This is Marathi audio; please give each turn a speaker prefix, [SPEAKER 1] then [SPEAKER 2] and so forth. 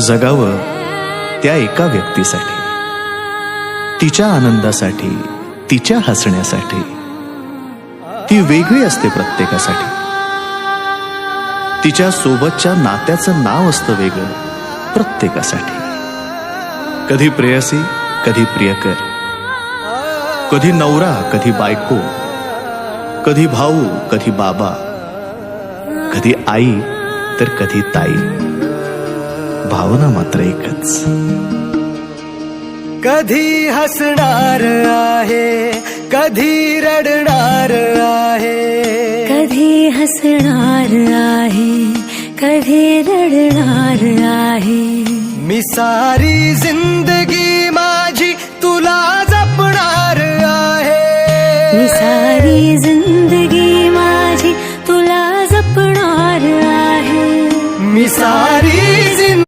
[SPEAKER 1] जगावं त्या एका व्यक्तीसाठी, तिच्या आनंदासाठी, तिच्या हसण्यासाठी. ती वेगळी असते प्रत्येकासाठी. तिच्या सोबतच्या नात्याचं नाव असतं वेगळं प्रत्येकासाठी. कधी प्रेयसी, कधी प्रियकर, कधी नवरा, कधी बायको, कधी भाऊ, कधी बाबा, कधी आई तर कधी ताई. भावना मात्र एकच.
[SPEAKER 2] कधी हसणार आहे, कधी रडणार आहे,
[SPEAKER 3] कधी हसणार आहे, कधी रडणार आहे.
[SPEAKER 2] मी सारी जिंदगी